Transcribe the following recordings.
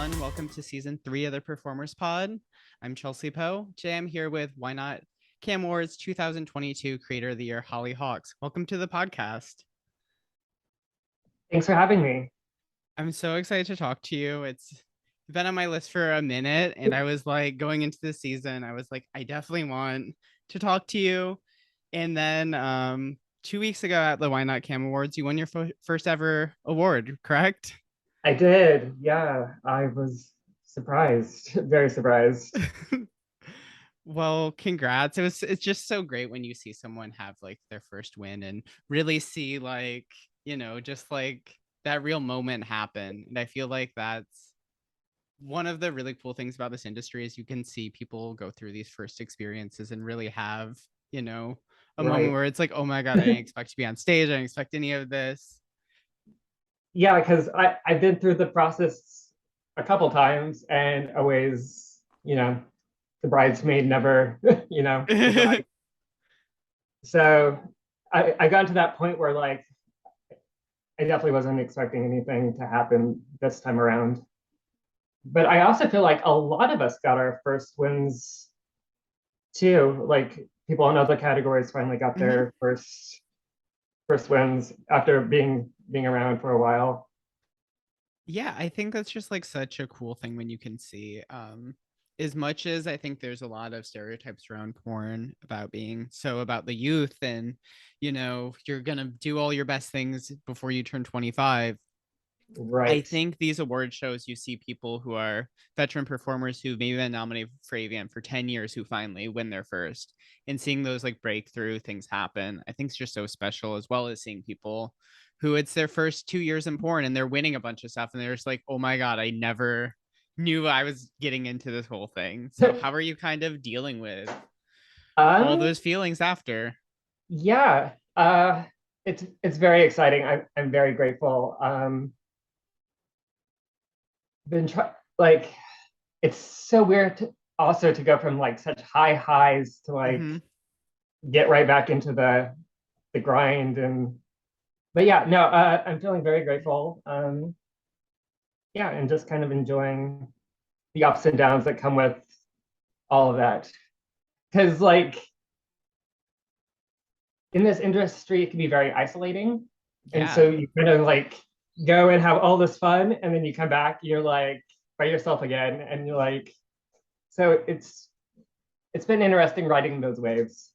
everyone. Welcome to season 3 of the Performers Pod. I'm Chelsea Poe. Today I'm here with Why Not Cam Awards 2022 Creator of the Year, Holly Hawks. Welcome to the podcast. Thanks for having me. I'm so excited to talk to you. It's been on my list for a minute, and I was like, going into the season, I was like, I definitely want to talk to you. And then 2 weeks ago at the Why Not Cam Awards, you won your first ever award, correct? I did. Yeah, I was surprised, very surprised. Well, congrats. It's just so great when you see someone have like their first win and really see like, just like that real moment happen. And I feel like that's one of the really cool things about this industry is you can see people go through these first experiences and really have, a moment Right. where it's like, oh my God, I didn't expect to be on stage. I didn't expect any of this. Yeah, because I've been through the process a couple times and always, the bridesmaid never, the bride. So I got to that point where like I definitely wasn't expecting anything to happen this time around. But I also feel like a lot of us got our first wins too. Like people in other categories finally got Mhm. their first wins after being around for a while. Yeah, I think that's just like such a cool thing when you can see as much as I think there's a lot of stereotypes around porn about being so about the youth and you're going to do all your best things before you turn 25. I Right. think these award shows you see people who are veteran performers who maybe been nominated for AVN for 10 years who finally win their first, and seeing those like breakthrough things happen. I think it's just so special, as well as seeing people who it's their first 2 years in porn and they're winning a bunch of stuff and they're just like, oh my God, I never knew I was getting into this whole thing. So how are you kind of dealing with all um, those feelings after? yeah. It's very exciting. I'm very grateful. Been try like it's so weird to also to go from like such high highs to like Mm-hmm. get right back into the grind and but yeah, no, I'm feeling very grateful. Yeah, and just kind of enjoying the ups and downs that come with all of that. Because like in this industry, it can be very isolating. And Yeah. so you kind of like go and have all this fun, and then you come back, you're like by yourself again, and you're like, so it's been interesting riding those waves.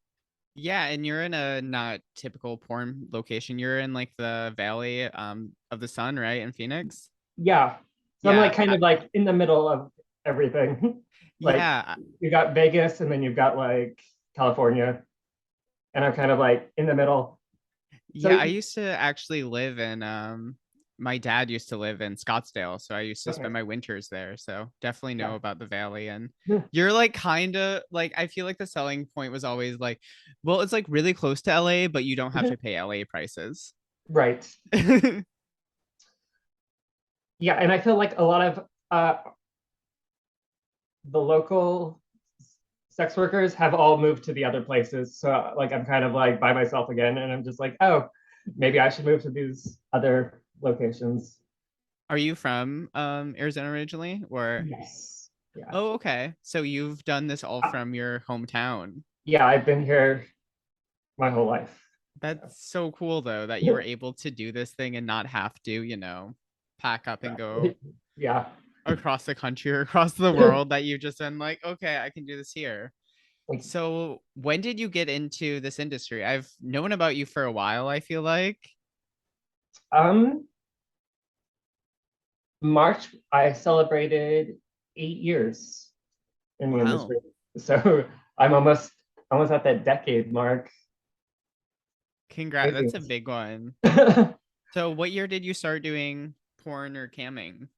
Yeah, and you're in a not typical porn location. You're in like the Valley of the Sun, right? In Phoenix. Yeah. So I'm like Yeah. kind of like in the middle of everything. Like Yeah. you got Vegas and then you've got like California, and I'm kind of like in the middle. Yeah, So I used to actually live in my dad used to live in Scottsdale, so I used to spend okay. my winters there. So definitely know Yeah. about the valley. And you're like kind of like I feel like the selling point was always like, well, it's like really close to LA, but you don't have to pay LA prices. Right. Yeah, and I feel like a lot of the local sex workers have all moved to the other places. So like I'm kind of like by myself again, and I'm just like, oh, maybe I should move to these other locations. Are you from Arizona originally or Yes. Yeah. Oh, okay. So you've done this all Uh, from your hometown. yeah, I've been here my whole life. That's so cool though that you were able to do this thing and not have to, pack up and go Yeah. across the country or across the world, that you've just been like, okay, I can do this here. Like, So when did you get into this industry? I've known about you for a while, I feel like. um, March, I celebrated 8 years in the Wow. industry. So I'm almost at that decade mark. Congrats. Crazy. That's a big one. So what year did you start doing porn or camming?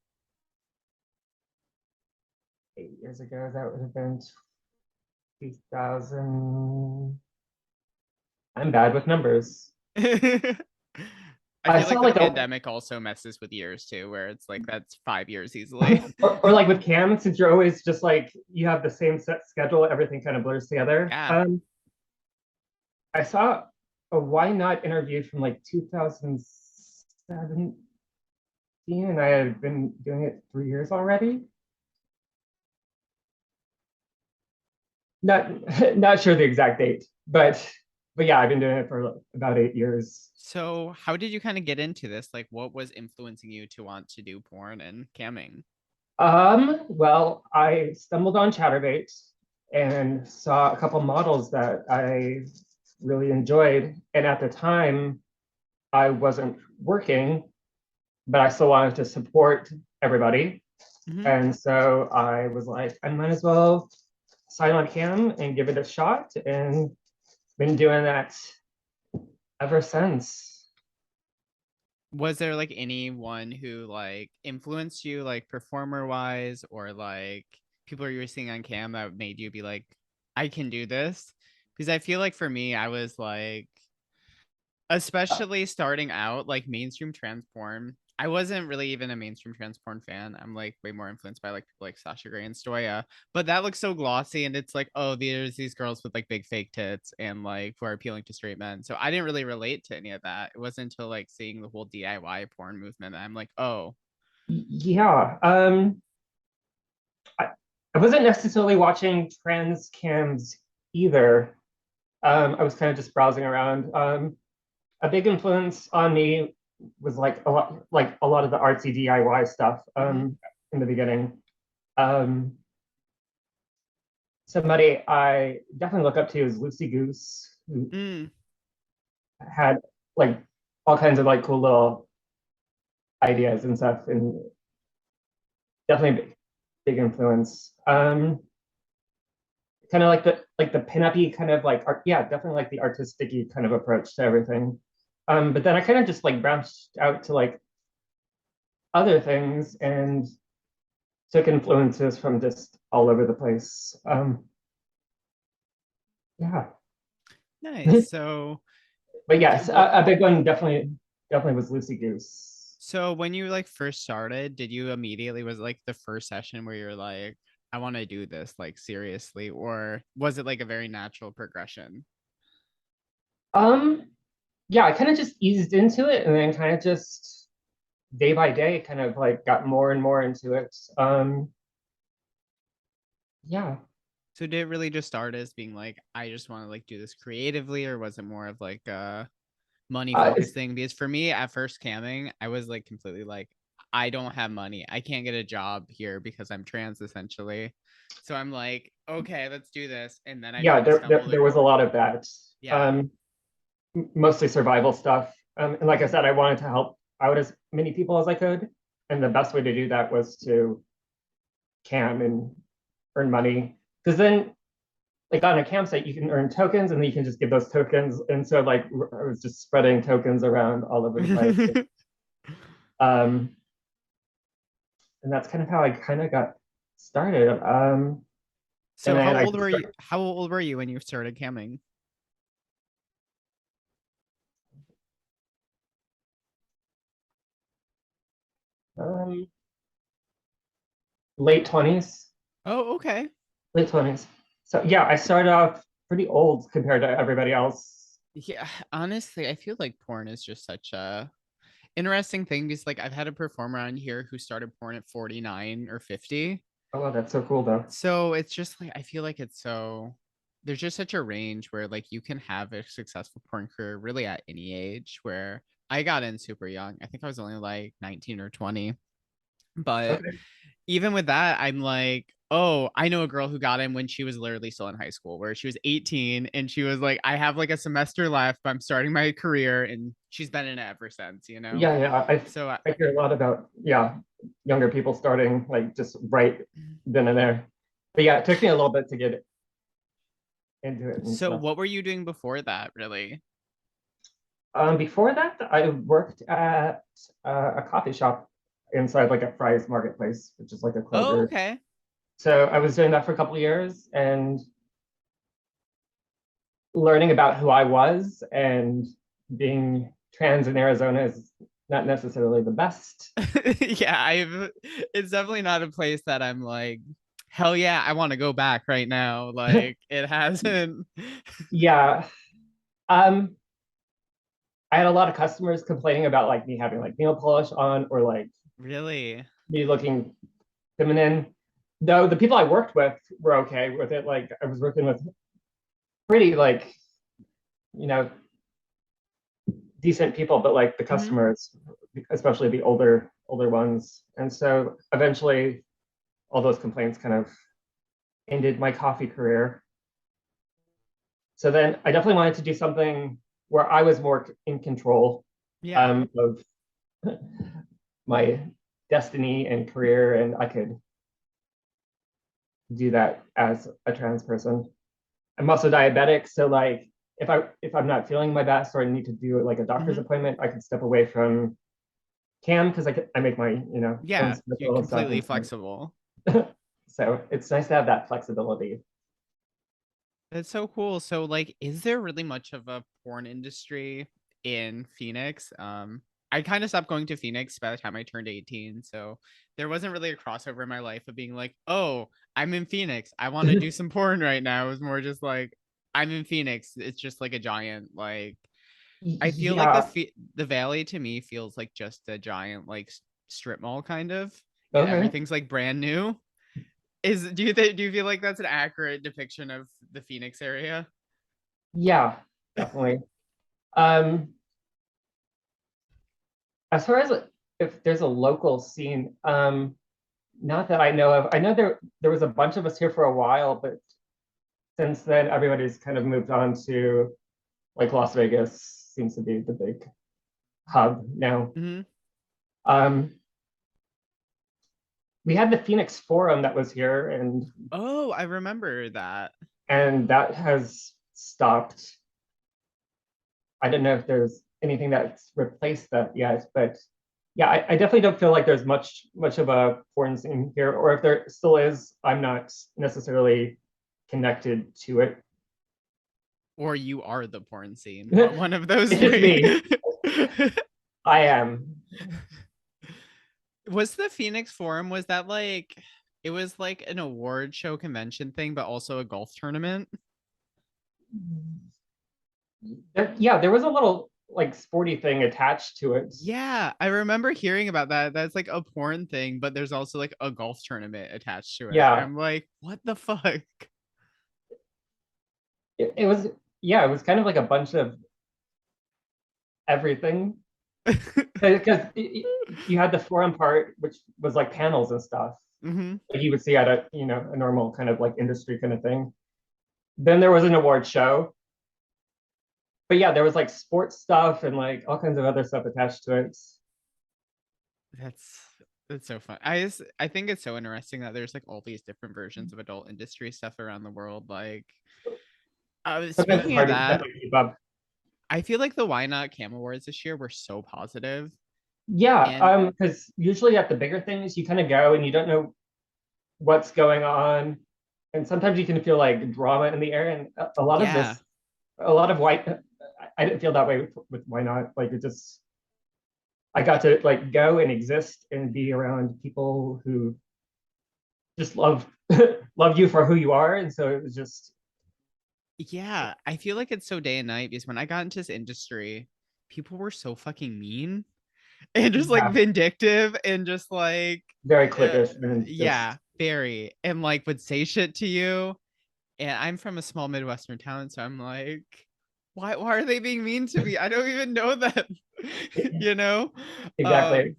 8 years ago, that would have been 2000. I'm bad with numbers. I I feel like saw the like a pandemic also messes with years too, where it's like that's 5 years easily. or like with Cam, since you're always just like you have the same set schedule, everything kind of blurs together. Yeah. I saw a Why Not interview from like 2007, and I had been doing it 3 years already. Not not sure the exact date, but yeah, I've been doing it for about 8 years. So, how did you kind of get into this? Like, what was influencing you to want to do porn and camming? Well, I stumbled on Chatterbait and saw a couple models that I really enjoyed. And at the time, I wasn't working, but I still wanted to support everybody. Hmm. And so I was like, I might as well sign on cam and give it a shot. And been doing that ever since. Was there like anyone who like influenced you, like performer wise, or like people you were seeing on cam that made you be like, I can do this? Because I feel like for me, I was like, especially starting out like mainstream trans porn. I wasn't really even a mainstream trans porn fan. I'm like way more influenced by like people like Sasha Grey and Stoya. But that looks so glossy and it's like, oh, there's these girls with like big fake tits and like who are appealing to straight men. So I didn't really relate to any of that. It wasn't until like seeing the whole DIY porn movement that I'm like, oh. Yeah. I, I wasn't necessarily watching trans cams either. I was kind of just browsing around. A big influence on me was like a lot of the artsy DIY stuff Mm-hmm. in the beginning. Um, Somebody I definitely look up to is Lucy Goose, who Mm. had like all kinds of like cool little ideas and stuff, and definitely a big influence. Kind of like the pinup-y kind of like art, yeah, definitely like the artistic-y kind of approach to everything. But then I kind of just like branched out to like other things and took influences from just all over the place. Yeah. Nice. So But yes, what a big one definitely was Lucy Goose. so when you like first started, did you immediately was it, like the first session where you're like, I want to do this like seriously, or was it like a very natural progression? Um, yeah, I kind of just eased into it and then kind of just day by day kind of like got more and more into it. Yeah. So did it really just start as being like, I just want to like do this creatively, or was it more of like a money It's focused thing? Because for me at first camming, I was like completely like, I don't have money. I can't get a job here because I'm trans essentially. So I'm like, okay, let's do this. And then I yeah, kind of stumbled. there was a lot of that. Yeah. Um, Mostly survival stuff. And like I Mhm. said, I wanted to help out as many people as I could. And the best way to do that was to cam and earn money. Because then, like on a campsite, you can earn tokens and then you can just give those tokens. And so, like, I was just spreading tokens around all over the place. Um, and that's kind of how I kind of got started. And So then how I old were you? started, How old were you when you started camming? um, late 20s, Oh, okay. late 20s. So, yeah, I started off pretty old compared to everybody else. Yeah, honestly, I feel like porn is just such a interesting thing because like I've had a performer on here who started porn at 49 or 50. Oh, wow, that's so cool, though. So it's just like I feel like it's so there's just such a range where like you can have a successful porn career really at any age where I got in super young. I think I was only like 19 or 20. But Okay. even with that, I'm like, oh, I know a girl who got in when she was literally still in high school, where she was 18 and she was like, I have like a semester left, but I'm starting my career, and she's been in it ever since, you know? Yeah, yeah. So, I hear a lot about, yeah, younger people starting like just right then and there. But yeah, it took me a little bit to get into it and so stuff. what were you doing before that, really? Before that, I worked at a coffee shop inside like a Fry's Marketplace, which is like a Oh, Kroger. okay. So I was doing that for a couple of years and learning about who I was, and being trans in Arizona is not necessarily the best. Yeah, it's definitely not a place that I'm like, hell yeah, I want to go back right now. Like, it hasn't. Yeah. Um, I had a lot of customers complaining about like me having like nail polish on or like Really? me looking feminine. Though the people I worked with were okay with it. Like I was working with pretty like, you know, decent people, but like the Hmm. customers, especially the older ones. And so eventually all those complaints kind of ended my coffee career. So then I definitely wanted to do something where I was more in control Yeah. of my destiny and career, and I could do that as a trans person. I'm also diabetic, so like if I'm not feeling my best or I need to do like a doctor's Hmm. appointment, I can step away from cam because I make my own Yeah. You're schedule and stuff, completely and flexible. so it's nice to have that flexibility. That's so cool. So like, is there really much of a porn industry in Phoenix? I kind of stopped going to Phoenix by the time I turned 18. So there wasn't really a crossover in my life of being like, oh, I'm in Phoenix. I want to do some porn right now. It was more just like, I'm in Phoenix. It's just like a giant, like, I feel like Yeah. the valley to me feels like just a giant like strip mall kind of, and Okay. everything's like brand new. Do you feel like that's an accurate depiction of the Phoenix area? Yeah, definitely. Um, as far as if there's a local scene, not that I know of. I know there was a bunch of us here for a while, but since then everybody's kind of moved on to like Las Vegas seems to be the big hub now. Hmm. Um, we had the Phoenix Forum that was here, Oh, I remember that. and that has stopped. I don't know if there's anything that's replaced that yet, but yeah, I definitely don't feel like there's much of a porn scene here, or if there still is, I'm not necessarily connected to it. Or you are the porn scene. It's One of those just three. me. I am. Was the Phoenix Forum, was that like, it was like an award show convention thing, but also a golf tournament? Yeah, there was a little like sporty thing attached to it. Yeah, I remember hearing about that. That's like a porn thing, but there's also like a golf tournament attached to it. Yeah, I'm like, what the fuck? it was. Yeah, it was kind of like a bunch of everything because you had the forum part, which was like panels and stuff, Hmm. like you would see at a normal kind of like industry kind of thing. Then there was an award show, but yeah, there was like sports stuff and like all kinds of other stuff attached to it. That's that's so fun. I think it's so interesting that there's like all these different versions of adult industry stuff around the world. Like, Sometimes it's speaking of hard to that, definitely keep up. I feel like the Why Not Cam Awards this year were so positive, Yeah, and because usually at the bigger things, you kind of go and you don't know what's going on, and sometimes you can feel like drama in the air. And a lot of yeah, this, a lot of white, I didn't feel that way with Why Not. Like it just, I got to like go and exist and be around people who just love love you for who you are, and so it was just yeah, I feel like it's so day and night because when I got into this industry, people were so fucking mean and just like yeah, vindictive and just like, very uh, cliquish and yeah, just very, and like would say shit to you. And I'm from a small Midwestern town, so I'm like, why are they being mean to me? I don't even know them, you know? exactly. Um,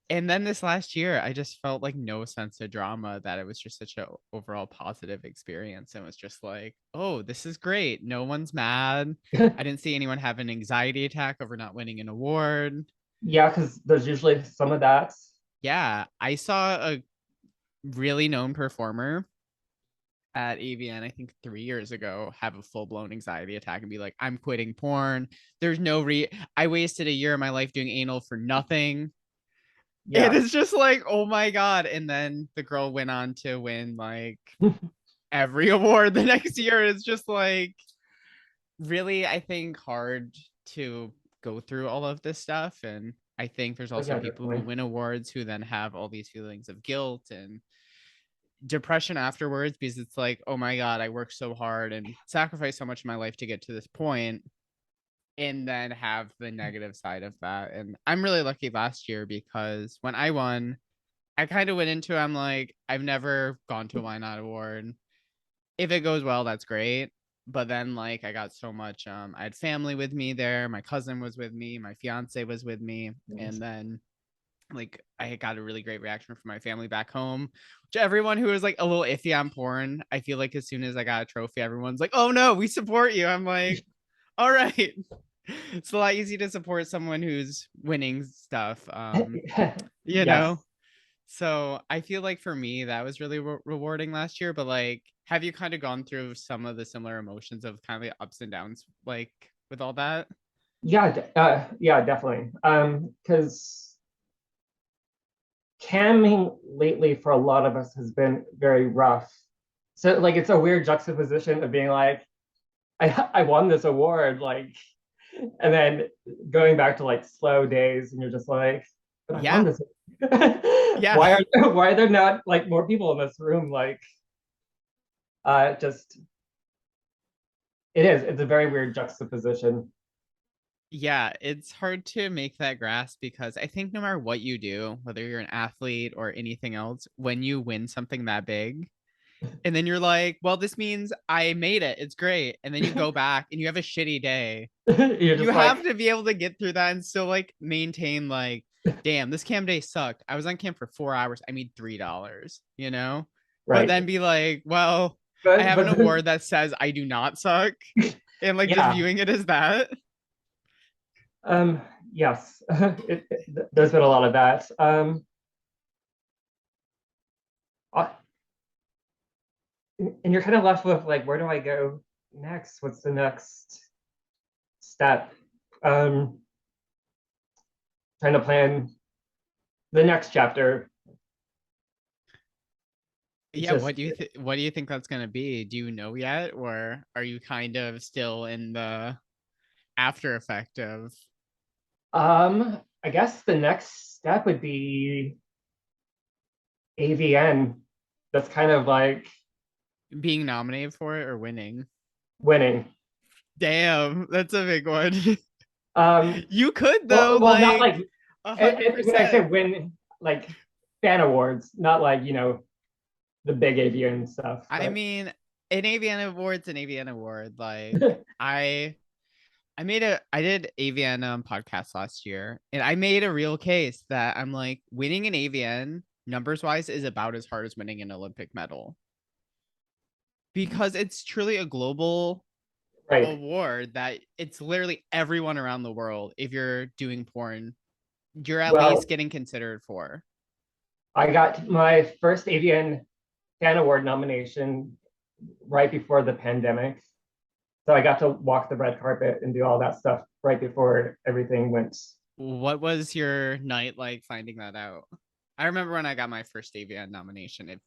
and then this last year, I just felt like no sense of drama, that it was just such a overall positive experience. And it was just like, oh, this is great. No one's mad. I didn't see anyone have an anxiety attack over not winning an award. Yeah, because there's usually some of that. Yeah, I saw a really known performer at AVN, I think 3 years ago, have a full blown anxiety attack and be like, I'm quitting porn. There's no I wasted a year of my life doing anal for nothing. And Yeah, it's just like, oh my God. And then the girl went on to win like every award the next year. It's just like really, I think, hard to go through all of this stuff. And I think there's oh, also yeah, people who definitely. win awards who then have all these feelings of guilt and depression afterwards because it's like, oh my God, I worked so hard and sacrificed so much of my life to get to this point. and then have the negative side of that. And I'm really lucky last year because when I won, I kind of went into I'm like, I've never gone to a Why Not Award. If it goes well, that's great. But then like I got so much I had family with me there, my cousin was with me, my fiance was with me, and then like I got a really great reaction from my family back home. Which everyone who was like a little iffy on porn, I feel like as soon as I got a trophy, everyone's like, "Oh no, we support you." I'm like, "All right." It's a lot easy to support someone who's winning stuff. You know. Yes. So I feel like for me that was really rewarding last year. But like, have you kind of gone through some of the similar emotions of kind of the ups and downs, like with all that? Yeah, yeah, definitely. Because camming lately for a lot of us has been very rough. So like it's a weird juxtaposition of being like, I won this award, like, and then going back to like slow days, and you're just like, but I won Yeah, this. yeah, Why are there not like more people in this room? Like, just it's a very weird juxtaposition. yeah. It's hard to make that grasp because I think no matter what you do, whether you're an athlete or anything else, when you win something that big, and then you're like, well, this means I made it. It's great. And then you go back and you have a shitty day. You're You just have like, to be able to get through that and still like maintain like, damn, this cam day sucked. I was on cam for 4 hours. I made $3, you know? But right. then be like, well, I But have an but then, award that says I do not suck. And like just yeah, viewing it as that. um, yes, there's been a lot of that. Uh, and you're kind of left with like, where do I go next? What's the next step? Um, Trying to plan the next chapter. It's Yeah, just, what do you think that's gonna be? Do you know yet? Or are you kind of still in the after effect of I guess the next step would be AVN. That's kind of like being nominated for it or winning? winning. Damn, that's a big one. Um, You could though, well, not like like, a hundred when I say percent. win, like fan awards, not like, the big AVN stuff, I but mean, an AVN award's an AVN award. Like I I did AVN podcast last year and I made a real case that I'm like winning an AVN numbers wise is about as hard as winning an Olympic medal because it's truly a global right. award that it's literally everyone around the world. If you're doing porn, you're at least Well, getting considered for. I got my first AVN fan award nomination right before the pandemic. So I got to walk the red carpet and do all that stuff right before everything went. What was your night like finding that out? I remember when I got my first AVN nomination, it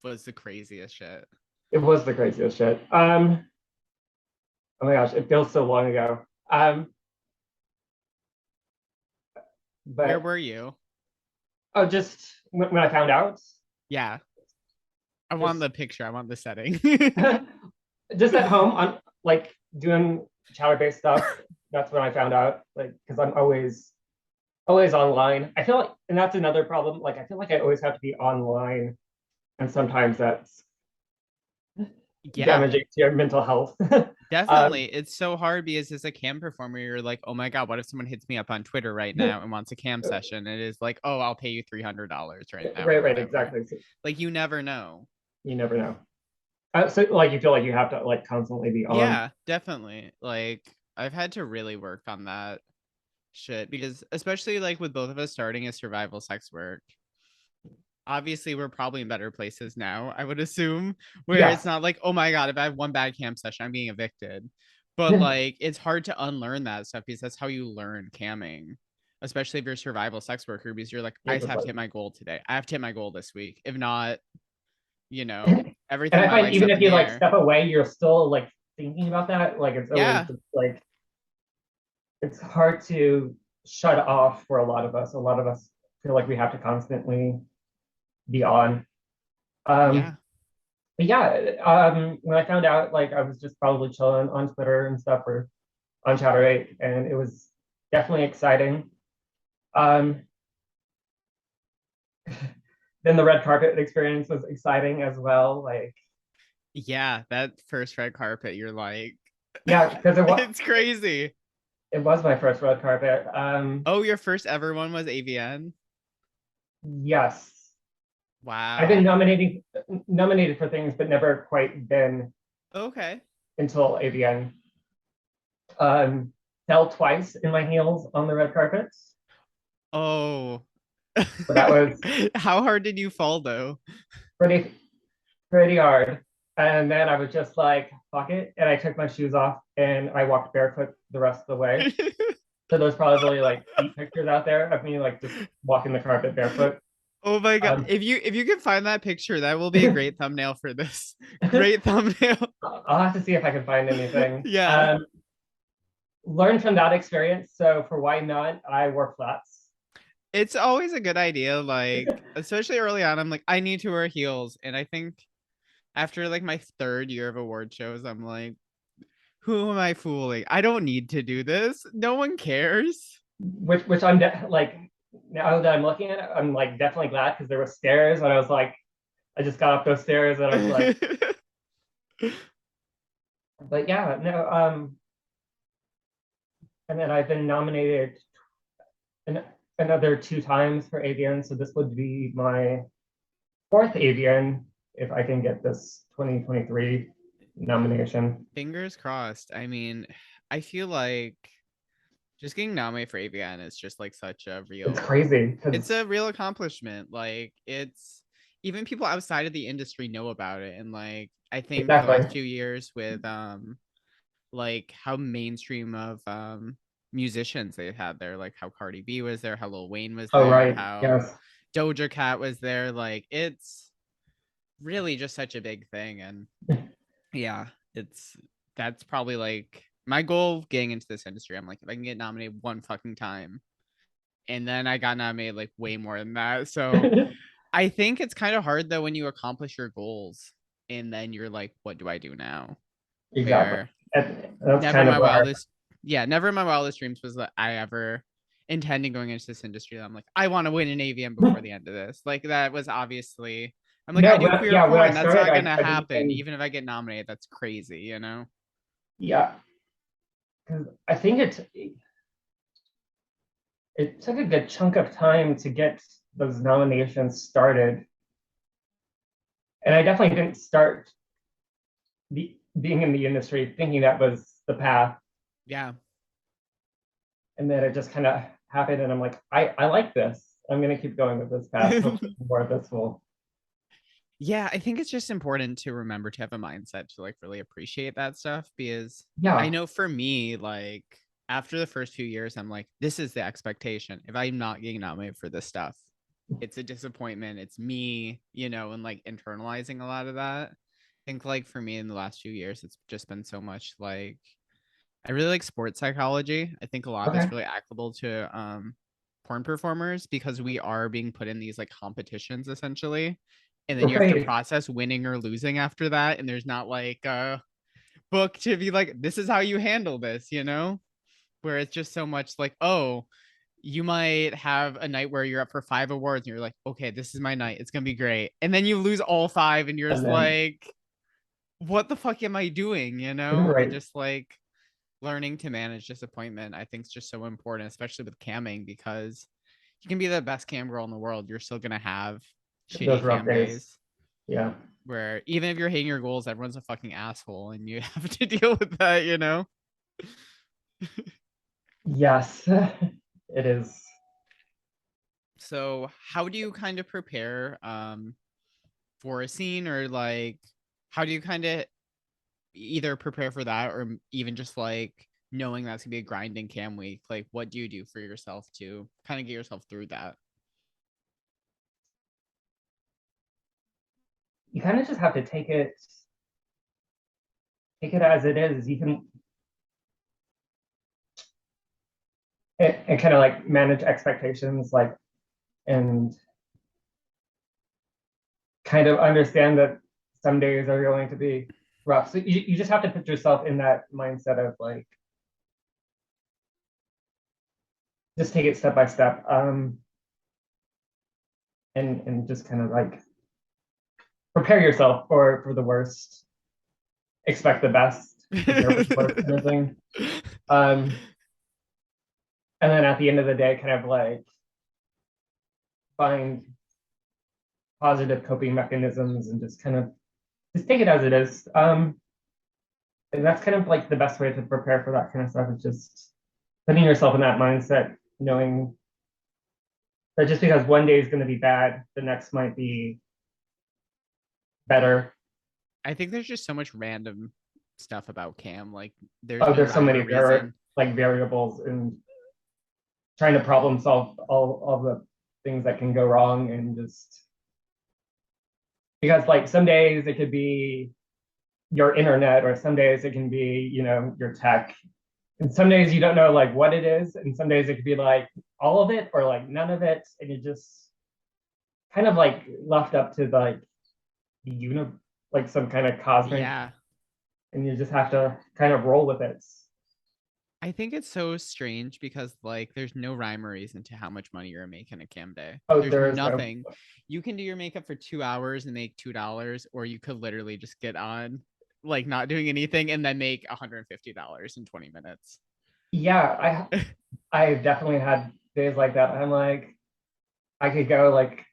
was the craziest shit. It was the craziest shit. Oh my gosh, it feels so long ago. Where But were you? oh, just when I found out, Yeah, I want just the picture. I want the setting. just at home on like doing chatter based stuff. That's when I found out, like, because I'm always online. I feel like, and that's another problem. Like, I feel like I always have to be online, and sometimes that's Yeah, damaging to your mental health. definitely. It's so hard because as a cam performer, you're like, oh my God, what if someone hits me up on Twitter right now and wants a cam session? It is like, oh, I'll pay you $300 right now or right, whatever. exactly. So Like, you never know. you never know. So, like, you feel like you have to like constantly be on. Yeah, definitely. Like, I've had to really work on that shit because, especially like with both of us starting as survival sex work, obviously we're probably in better places now, I would assume, where it's Yes. not like, oh my God, if I have one bad cam session, I'm being evicted. But like, it's hard to unlearn that stuff because that's how you learn camming, especially if you're a survival sex worker, because you're like, I You're just just have to like, hit my goal today. I have to hit my goal this week. If not, you know, and everything in I my find life's even up if in the you like air. step away, you're still like thinking about that. Like, it's always Yeah. just like it's hard to shut off for a lot of us. A lot of us feel like we have to constantly be on. Yeah. But yeah, when I found out, like I was just probably chilling on Twitter and stuff for on Chapter 8, and it was definitely exciting. Um, then the red carpet experience was exciting as well. Like, Yeah, that first red carpet, you're like, yeah, because it's crazy. it was my first red carpet. Oh, your first ever one was AVN? Yes, I've been Wow. nominated for things, but never quite been Okay. until AVN. Um, Fell twice in my heels on the red carpets, Oh. but that was How hard did you fall though? pretty pretty hard. And then I was just like, fuck it. And I took my shoes off and I walked barefoot the rest of the way. So there's probably like feet pictures out there of me like just walking the carpet barefoot. Oh my God. Um, If you can find that picture, that will be a great thumbnail for this. Great thumbnail. I'll have to see if I can find anything. Yeah. Learn from that experience. So for why not, I wore flats. It's always a good idea, like, especially early on, I'm like, I need to wear heels. And I think after like my third year of award shows, I'm like, who am I fooling? I don't need to do this. No one cares. Which like now that I'm looking at it, I'm like definitely glad because there were stairs and I was like, I just got up those stairs and I was like, but yeah, no, and then I've been nominated an, another two times for AVN, so this would be my fourth AVN if I can get this 2023 nomination. Fingers crossed. I mean, I feel like just getting nominated for AVN is just like such a It's real, crazy it's because a real accomplishment. Like, it's even people outside of the industry know about it. And like, I think the last exactly. 2 years with like how mainstream of musicians they had there, like how Cardi B was there, how Lil Wayne was Oh there, right, how yes, Doja Cat was there. Like, it's really just such a big thing. And yeah, it's that's probably like my goal getting into this industry. I'm like, if I can get nominated one fucking time, and then I got nominated like way more than that. So I think it's kind of hard though when you accomplish your goals and then you're like, what do I do now? exactly. Where That's never kind in of my where wildest, yeah, never in my wildest dreams was that I ever intending going into this industry. I'm like, I want to win an AVM before the end of this. Like, that was obviously, I'm like, I no, do queer yeah, when I porn. That's started, not gonna I didn't happen. even Even if I get nominated, that's crazy, you know? yeah, because I think it took a good chunk of time to get those nominations started, and I definitely didn't start being in the industry thinking that was the path, Yeah. and then it just kind of happened, and I'm like, I like this. I'm gonna keep going with this path. Hopefully, more of this will. Yeah, I think it's just important to remember to have a mindset to like really appreciate that stuff, because I Yeah, know for me, like after the first few years, I'm like, this is the expectation. If I'm not getting nominated for this stuff, it's a disappointment. It's me, and like internalizing a lot of that. I think like for me in the last few years, it's just been so much like I really like sports psychology. I think a lot of it's okay, really applicable to porn performers because we are being put in these like competitions essentially. And then you have to right. process winning or losing after that. And there's not like a book to be like, this is how you handle this. Where it's just so much like, oh, you might have a night where you're up for 5 awards and you're like, okay, this is my night. It's gonna be great. And then you lose all five and you're And just then like, what the fuck am I doing? And right, just like learning to manage disappointment, I think is just so important, especially with camming, because you can be the best cam girl in the world. You're still gonna have those shitty rough cam days. days Yeah. where even if you're hitting your goals, everyone's a fucking asshole and you have to deal with that. Yes, it is. So how do you kind of prepare for a scene, or like how do you kind of either prepare for that or even just like knowing that's gonna be a grinding cam week? Like, what do you do for yourself to kind of get yourself through that? You kind of just have to take it as it is. You can and kind of like manage expectations, like and kind of understand that some days are going to be rough. So you just have to put yourself in that mindset of like just take it step by step, and just kind of like prepare yourself for the worst, expect the best, prepare for the worst kind of thing. Um, and then at the end of the day, kind of like find positive coping mechanisms and just kind of just take it as it is. And that's kind of like the best way to prepare for that kind of stuff is just putting yourself in that mindset, knowing that just because one day is going to be bad, the next might be better. I think there's just so much random stuff about Cam. Like there's Oh, no there's so rhyme or many reason. like variables and trying to problem solve all the things that can go wrong and just because like some days it could be your internet or some days it can be your tech and some days you don't know like what it is and some days it could be like all of it or like none of it and you just kind of like left up to like the like some kind of cosmic Yeah. and you just have to kind of roll with it. I think it's so strange because like there's no rhyme or reason to how much money you're making a cam day. Oh, There's there is no. nothing. You can do your makeup for 2 hours and make $2, or you could literally just get on like not doing anything and then make $150 in 20 minutes. Yeah, I definitely had days like that. I'm like I could go like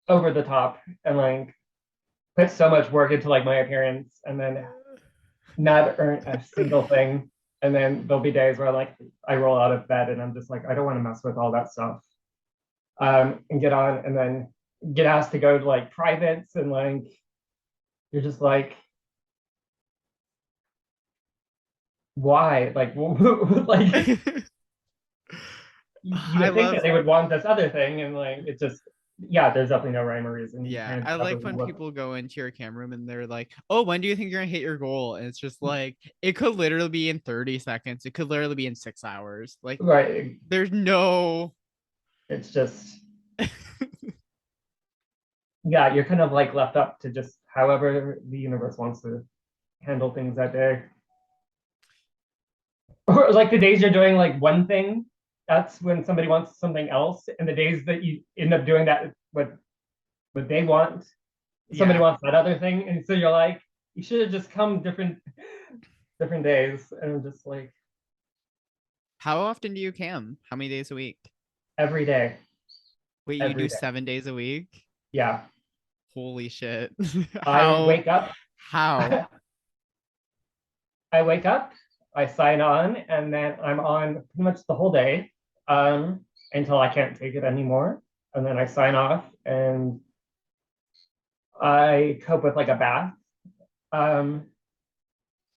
over the top and like put so much work into like my appearance and then not earn a single thing. And then there'll be days where like I roll out of bed and I'm just like, I don't want to mess with all that stuff. And get on and then get asked to go to like privates and like you're just like, why? Like like you I would think that love they would want this other thing and like it's just yeah, there's definitely no rhyme or reason. You Yeah, kind of I have to like when look people go into your cam room and they're like, "Oh, when do you think you're gonna hit your goal?" And it's just like it could literally be in 30 seconds. It could literally be in 6 hours. Like right. there's no It's just yeah, you're kind of like left up to just however the universe wants to handle things that day. Or like the days you're doing like one thing, that's when somebody wants something else. And the days that you end up doing that what they want, somebody yeah. wants that other thing. And so you're like, you should have just come different days. And I'm just like How often do you cam? How many days a week? every day, Wait, you every do day. 7 days a week? Yeah. Holy shit. I How wake up, how? I wake up, I sign on, and then I'm on pretty much the whole day until I can't take it anymore. And then I sign off and I cope with like a bath. Um,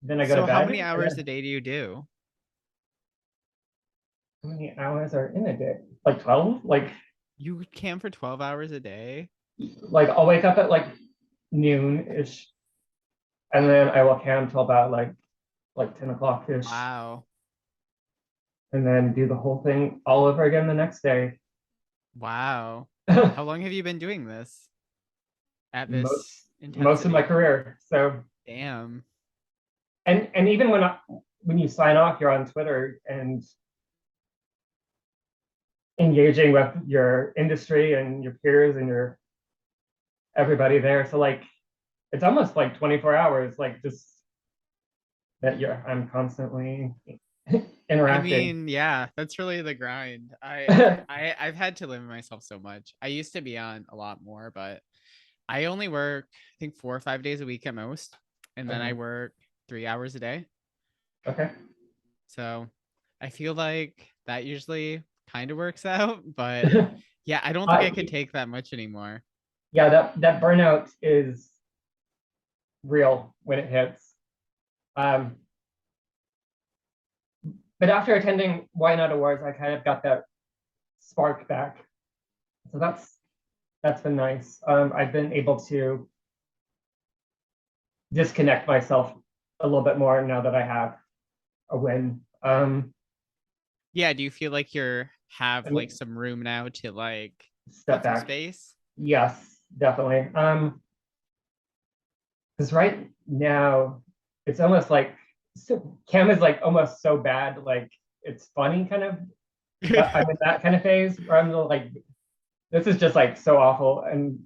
then I go to So how bed. many And hours a then day do you do? how many hours are in a day? Like 12? You cam for 12 hours a day? Like I'll wake up at like noon-ish, and then I will cam till about like 10 o'clock-ish, Wow. and then do the whole thing all over again the next day. Wow. How long have you been doing this at this Most of my intensity? career. So Damn. and even when you sign off, you're on Twitter and engaging with your industry and your peers and your everybody there. So like it's almost like 24 hours, like just that I'm constantly I interacting. mean, yeah, that's really the grind. I've had to limit myself so much. I used to be on a lot more, but I only work, I think 4 or 5 days a week at most, and then I Okay. work 3 hours a day. Okay. So I feel like that usually kind of works out, but yeah, I don't think I I could take that much anymore. yeah, that burnout is real when it hits. Um, but after attending Why Not Awards, I kind of got that spark back. So that's been nice. I've been able to disconnect myself a little bit more now that I have a win. Yeah, do you feel like you're I have like mean, some room now to like step put some back. space? Yes, definitely. Because right now it's almost like Cam is like almost so bad, like it's funny kind of. I'm in that kind of phase where I'm like, this is just like so awful, and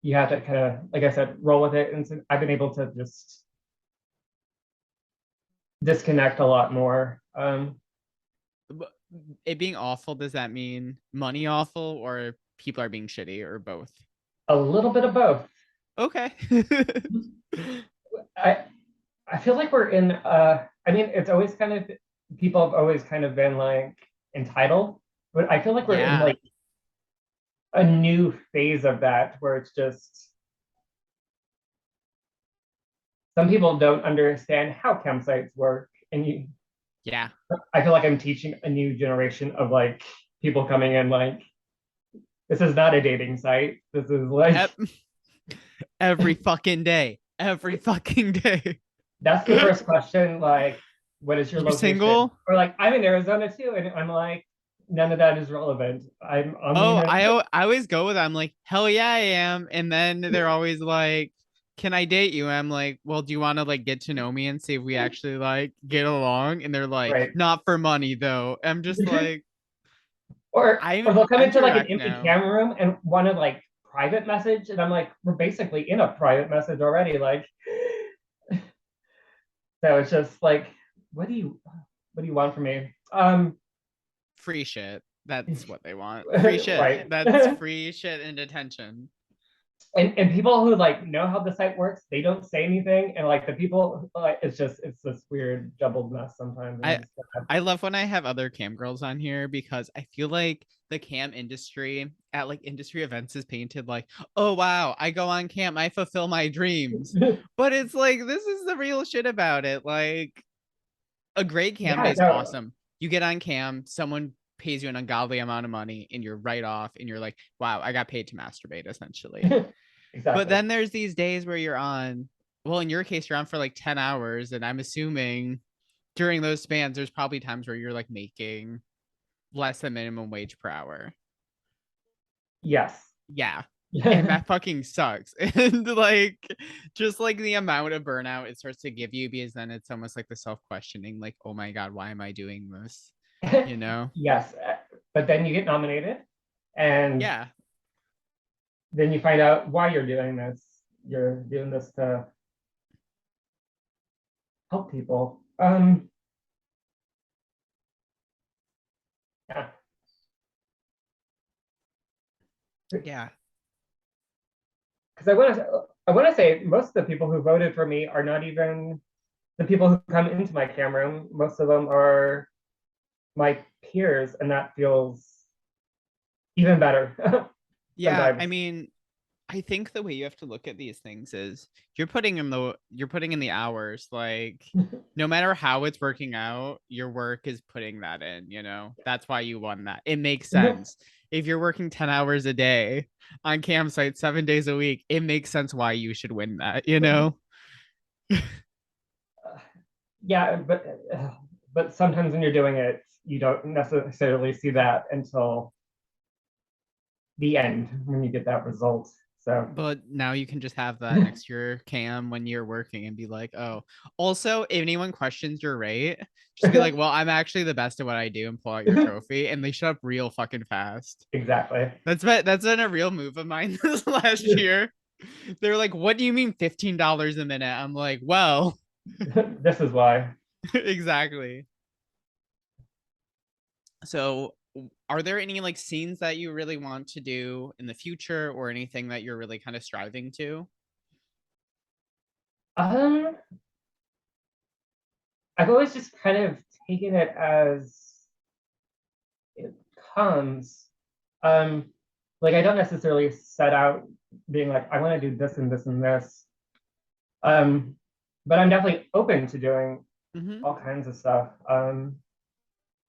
you have to kind of, like I said, roll with it. And so I've been able to just disconnect a lot more. But it being awful, does that mean money awful or people are being shitty or both? A little bit of both. Okay. I I feel like we're in I mean it's always kind of people have always kind of been like entitled, but I feel like we're in Yeah. like a new phase of that where it's just some people don't understand how campsites work, and you Yeah. I feel like I'm teaching a new generation of like people coming in like this is not a dating site. This is like Yep. Every fucking day. Every fucking day. that's the first question. Like, what is your You're location? single? Or like, I'm in Arizona too, and I'm like, none of that is relevant. I'm on the Oh, United. I always go with I'm like, hell yeah, I am. And then they're always like, can I date you? I'm like, well, do you want to like get to know me and see if we actually like get along? And they're like, Right. not for money though. I'm just like, Or they'll come I'm into like an direct empty now. camera room and want to like private message, and I'm like, we're basically in a private message already. Like, so it's just like, what do you want from me? Free shit. That's what they want. Free shit. Right. That's free shit and attention. And people who like know how the site works, they don't say anything, and like the people like it's this weird jumbled mess sometimes, and I I'm just I love when I have other cam girls on here because I feel like the cam industry at like industry events is painted like, oh wow, I go on cam, I fulfill my dreams. like But it's like this is the real shit about it. Like a great cam day yeah is no awesome. You get on cam, someone pays you an ungodly amount of money and you're right off and you're like, wow, I got paid to masturbate essentially. But exactly then there's these days where you're on, well, in your case, you're on for like 10 hours. And I'm assuming during those spans, there's probably times where you're like making less than minimum wage per hour. yes. Yeah. And that fucking sucks. And like, just like the amount of burnout it starts to give you, because then it's almost like the self questioning, like, oh my God, why am I doing this? You know? Yes, but then you get nominated, and Yeah. then you find out why you're doing this. You're doing this to help people. Yeah, Yeah. because I want to say most of the people who voted for me are not even the people who come into my cam room. Most of them are my peers, and that feels even better Yeah. I sometimes. mean, I think the way you have to look at these things is you're putting in the hours. Like no matter how it's working out, your work is putting that in, you know. That's why you won that. It makes sense. If you're working 10 hours a day on campsite 7 days a week, it makes sense why you should win that, you know? Yeah, but sometimes when you're doing it, you don't necessarily see that until the end when you get that result. So But now you can just have that next to your cam when you're working and be like, oh, also, if anyone questions your rate, just be like, well, I'm actually the best at what I do and pull out your trophy. And they shut up real fucking fast. exactly. That's been a real move of mine this last year. They're like, what do you mean $15 a minute? I'm like, well, This is why. exactly. So are there any like scenes that you really want to do in the future or anything that you're really kind of striving to? Um, I've always just kind of taken it as it comes. Um, like I don't necessarily set out being like, I want to do this and this and this. Um, but I'm definitely open to doing Mm-hmm. all kinds of stuff.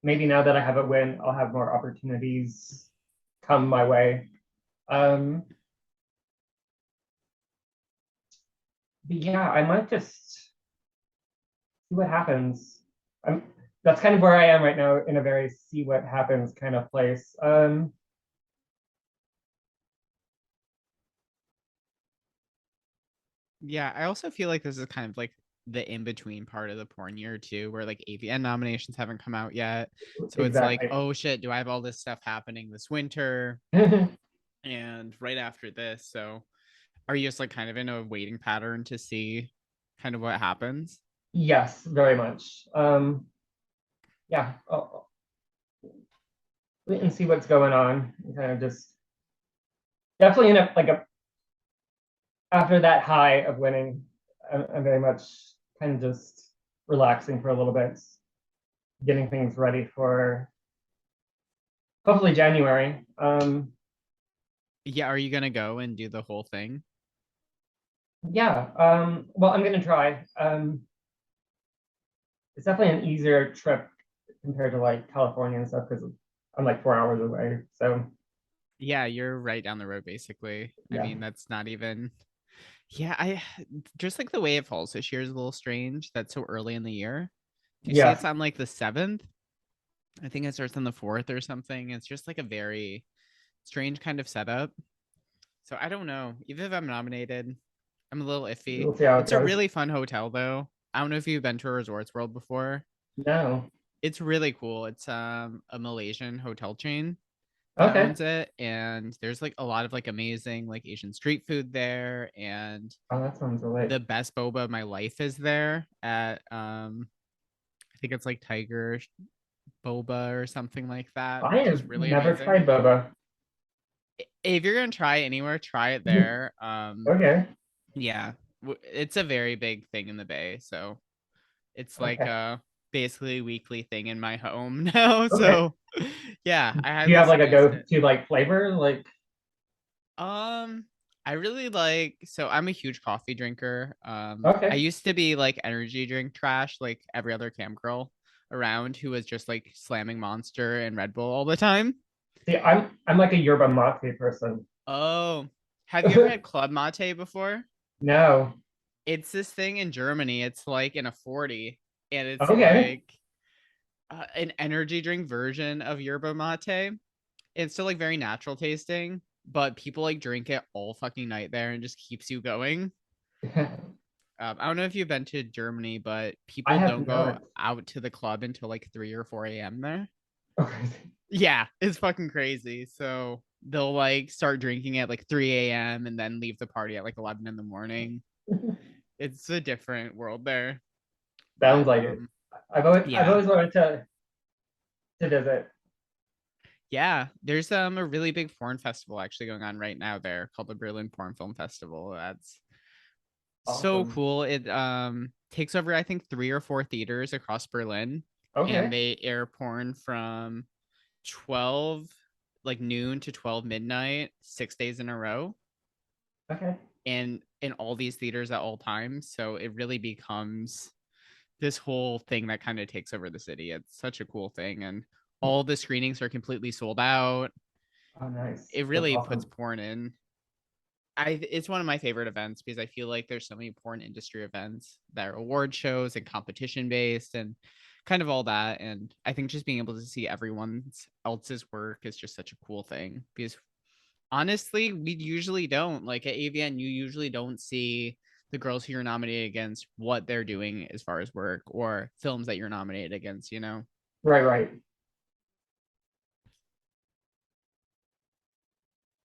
Maybe now that I have a win, I'll have more opportunities come my way. Um, but yeah, I might just see what happens. I'm that's kind of where I am right now in a very see what happens kind of place. Yeah, I also feel like this is kind of like the in-between part of the porn year too, where like AVN nominations haven't come out yet. So it's like, Exactly. oh shit, do I have all this stuff happening this winter and right after this? So are you just like kind of in a waiting pattern to see kind of what happens? Yes, very much. Yeah, I'll wait and see what's going on. Kind of just definitely in a like a after that high of winning, I'm very much kind of just relaxing for a little bit, getting things ready for hopefully January. Yeah, are you gonna go and do the whole thing? Yeah, well, I'm gonna try. It's definitely an easier trip compared to like California and stuff because I'm like 4 hours away. So Yeah, you're right down the road basically. I yeah, mean, that's not even yeah, I just like the way it falls this year is a little strange. That's so early in the year. Do you see yes, it's on like the 7th? I think it starts on the 4th or something. It's just like a very strange kind of setup. So I don't know. Even if I'm nominated, I'm a little iffy. we'll see how it It's a goes. really fun hotel though. I don't know if you've been to a Resorts World before. No, It's really cool. It's a Malaysian hotel chain that okay. owns it, and there's like a lot of like amazing like Asian street food there, and Oh, that sounds really. the best boba of my life is there at I think it's like Tiger Boba or something like that, I which is have really never amazing. tried boba. If you're gonna try it anywhere, try it there. Okay, Yeah, it's a very big thing in the Bay, so it's like okay, a basically weekly thing in my home now. okay. So yeah, I Do you highly have like a suggest it. go-to like flavor? Like, Um, I really like so I'm a huge coffee drinker. I okay. used to be like energy drink trash, like every other cam girl around who was just like slamming Monster and Red Bull all the time. See, I'm like a yerba mate person. Oh, have you ever had Club Mate before? No. It's this thing in Germany. It's like in a 40, and it's Okay. like an energy drink version of yerba mate. It's still like very natural tasting, but people like drink it all fucking night there and just keeps you going. I don't know if you've been to Germany, but I people have don't go not. out to the club until like 3 or 4 a.m. there. Okay. Yeah, it's fucking crazy. So they'll like start drinking at like 3 a.m. and then leave the party at like 11 in the morning. It's a different world there. Sounds But like it. I've yeah. always wanted to visit. Yeah, there's a really big porn festival actually going on right now there called the Berlin Porn Film Festival. That's so Awesome. cool. It takes over I think 3 or 4 theaters across Berlin, and Okay. they air porn from 12 like noon to 12 midnight 6 days in a row, Okay. and in all these theaters at all times. So it really becomes this whole thing that kind of takes over the city. It's such a cool thing, and all the screenings are completely sold out. Oh, nice. It That's really puts awesome. porn in. It's one of my favorite events because I feel like there's so many porn industry events that are award shows and competition based and kind of all that. And I think just being able to see everyone else's work is just such a cool thing because honestly, we usually don't like at AVN. You usually don't see the girls who you're nominated against what they're doing as far as work or films that you're nominated against. You know. Right, right.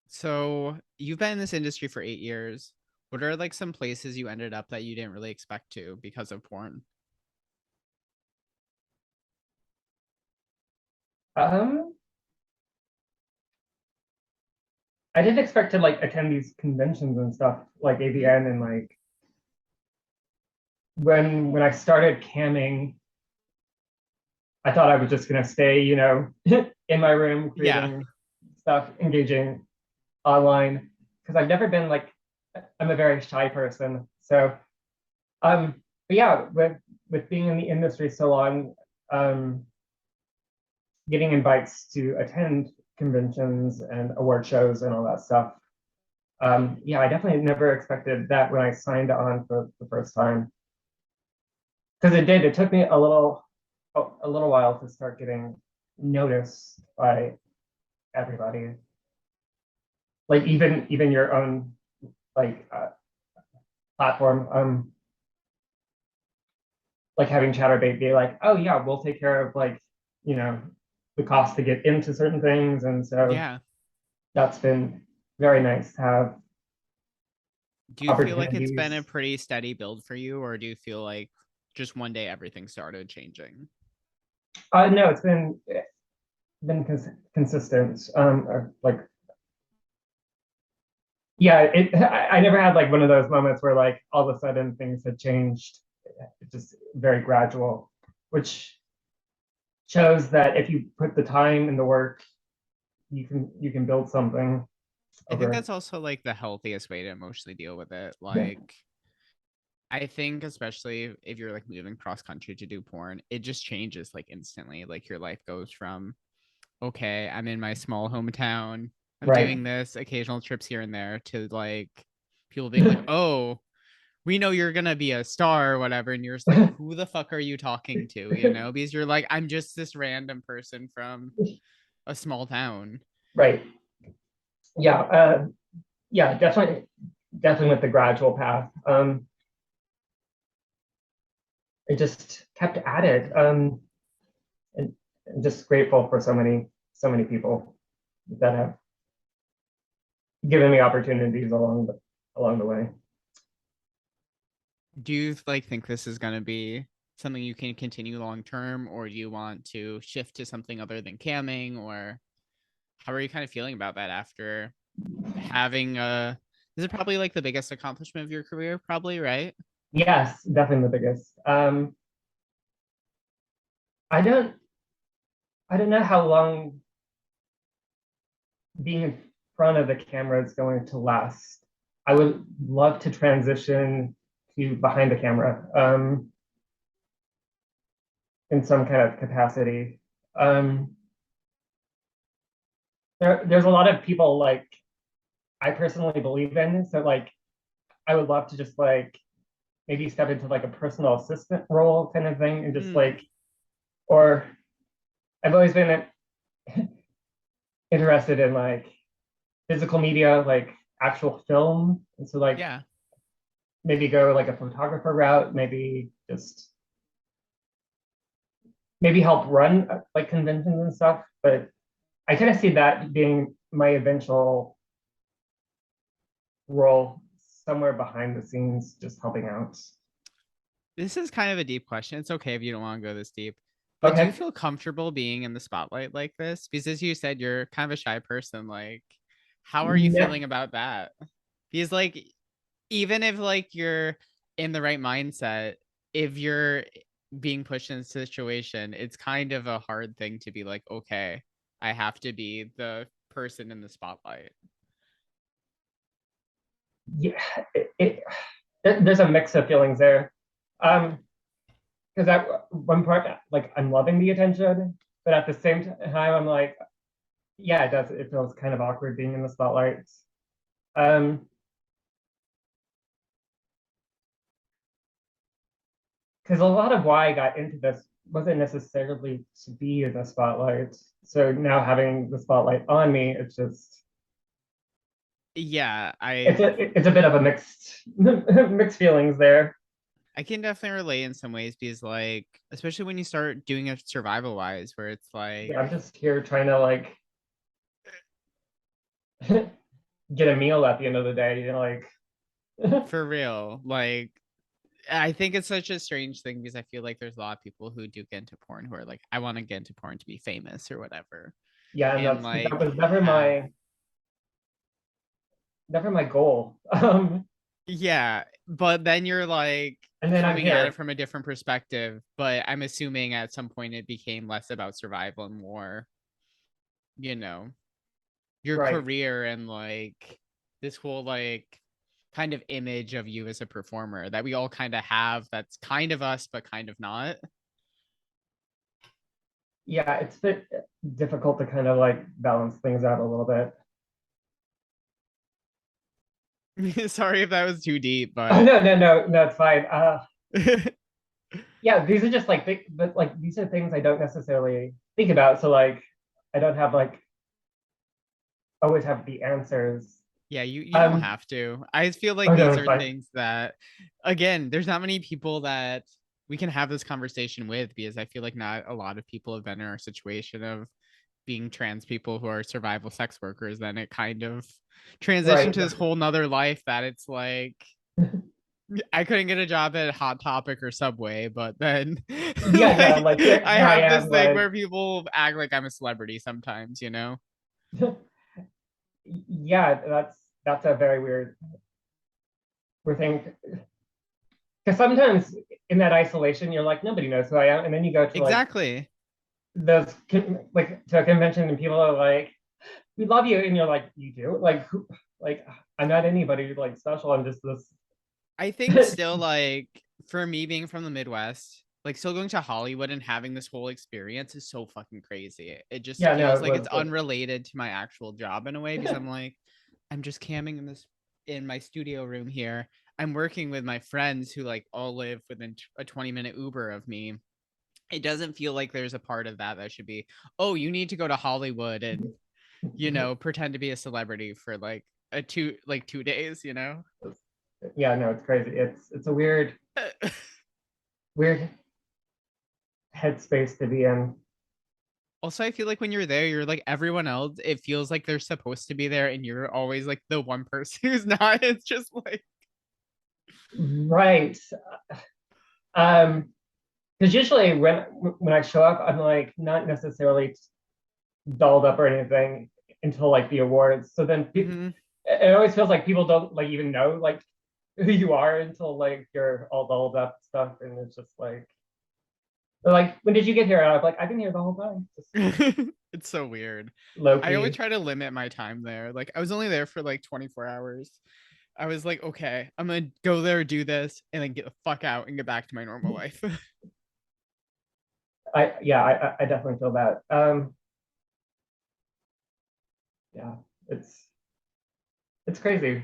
So you've been in this industry for 8 years. What are like some places you ended up that you didn't really expect to because of porn? Um, I didn't expect to like attend these conventions and stuff like Mhm. AVN and like when I started camming, I thought I was just gonna stay, in my room Yeah. creating stuff, engaging online because I've never been like I'm a very shy person. So but yeah, with being in the industry so long, um, getting invites to attend conventions and award shows and all that stuff. Yeah, I definitely never expected that when I signed on for the first time because it did. It took me a little while to start getting noticed by everybody. Like even your own like platform. like having Chatterbait be like, oh yeah, we'll take care of like, you know, the cost to get into certain things. And so Yeah. that's been very nice to have Do you feel like it's been a opportunities. pretty steady build for you, or do you feel like just one day everything started changing? No, it's been consistent. Like yeah, I never had like one of those moments where like all of a sudden things had changed. It's just very gradual, which shows that if you put the time and the work, you can build something I think over. that's also like the healthiest way to emotionally deal with it. Like, I think especially if you're like moving cross country to do porn, it just changes like instantly. Like your life goes from, okay, I'm in my small hometown, I'm Right. doing this, occasional trips here and there, to like people being like, oh, we know you're gonna be a star or whatever, and you're just like, who the fuck are you talking to? You know, because you're like, I'm just this random person from a small town. Right. Yeah. Yeah. Definitely with the gradual path. I just kept at it. And I'm just grateful for so many people that have given me opportunities along the way. Do you like think this is gonna be something you can continue long term, or do you want to shift to something other than camming, or how are you kind of feeling about that after having a this is probably like the biggest accomplishment of your career, probably, right? Yes, definitely the biggest. I don't I don't know how long being in front of the camera is going to last. I would love to transition to behind the camera in some kind of capacity. Um, there's a lot of people like I personally believe in, so like I would love to just like maybe step into like a personal assistant role kind of thing and just Mm, like, or I've always been interested in like physical media, like actual film. And so like yeah. maybe go like a photographer route, maybe just maybe help run like conventions and stuff. But I kind of see that being my eventual role somewhere behind the scenes, just helping out. This is kind of a deep question. It's okay if you don't want to go this deep. But do you Okay. feel comfortable being in the spotlight like this? Because as you said, you're kind of a shy person. Like, how are you No, feeling about that? Because like even if like you're in the right mindset, if you're being pushed in a situation, it's kind of a hard thing to be like, okay, I have to be the person in the spotlight. yeah, there's a mix of feelings there. Because at one part, like I'm loving the attention, but at the same time, I'm like, yeah, it does. It feels kind of awkward being in the spotlight. Um, because a lot of why I got into this wasn't necessarily to be in the spotlight. So now having the spotlight on me, it's just Yeah, it's a bit of a mixed mixed feelings there. I can definitely relate in some ways because like especially when you start doing it survival wise where it's like Yeah, I'm just here trying to like get a meal at the end of the day. Like for real, like I think it's such a strange thing because I feel like there's a lot of people who do get into porn who are like, I want to get into porn to be famous or whatever. yeah, and And that like was never have my goal. yeah, but then you're like And then I'm coming at it here. from a different perspective. But I'm assuming at some point it became less about survival and more, you know, your Right. career and like this whole like kind of image of you as a performer that we all kind of have that's kind of us but kind of not. Yeah, it's a bit difficult to kind of like balance things out a little bit. Sorry if that was too deep, Oh, but no, it's fine. Yeah, these are just like but like these are things I don't necessarily think about. So like I don't have like always have the answers. yeah, you don't Um, have to. I feel like oh no, these it's are fine. things that again, there's not many people that we can have this conversation with, because I feel like not a lot of people have been in our situation of being trans people who are survival sex workers. Then it kind of transitioned Right. to this whole nother life that it's like I couldn't get a job at Hot Topic or Subway, but then Yeah, no, like like I here I have this am, thing like where people act like I'm a celebrity sometimes, you know? yeah, that's a very weird thing. Because sometimes in that isolation, you're like, nobody knows who I am. And then you go to like Exactly. like to a convention and people are like, we love you. And you're like, you do? Like, who, like, I'm not anybody like special. I'm just I think this. still like for me being from the Midwest, like still going to Hollywood and having this whole experience is so fucking crazy. It just Yeah, no, feels it like it's was like, unrelated to my actual job in a way, because I'm like, I'm just camming in my studio room here. I'm working with my friends who like all live within a 20-minute Uber of me. It doesn't feel like there's a part of that that should be, oh, you need to go to Hollywood and, pretend to be a celebrity for like a 2 days, you know? yeah, no, it's crazy. It's a weird headspace to be in. Also, I feel like when you're there, you're like everyone else. It feels like they're supposed to be there, and you're always like the one person who's not. It's just like, Right. Um, because usually when I show up, I'm like not necessarily dolled up or anything until like the awards. So then mhm. it always feels like people don't like even know like who you are until like you're all dolled up and stuff, and it's just like they're like, when did you get here? And I'm like, I've been here the whole time, just It's so weird. low I always key. try to limit my time there. Like I was only there for like 24 hours. I was like, okay, I'm gonna go there, do this, and then get the fuck out and get back to my normal life. I definitely feel that. Yeah, it's it's crazy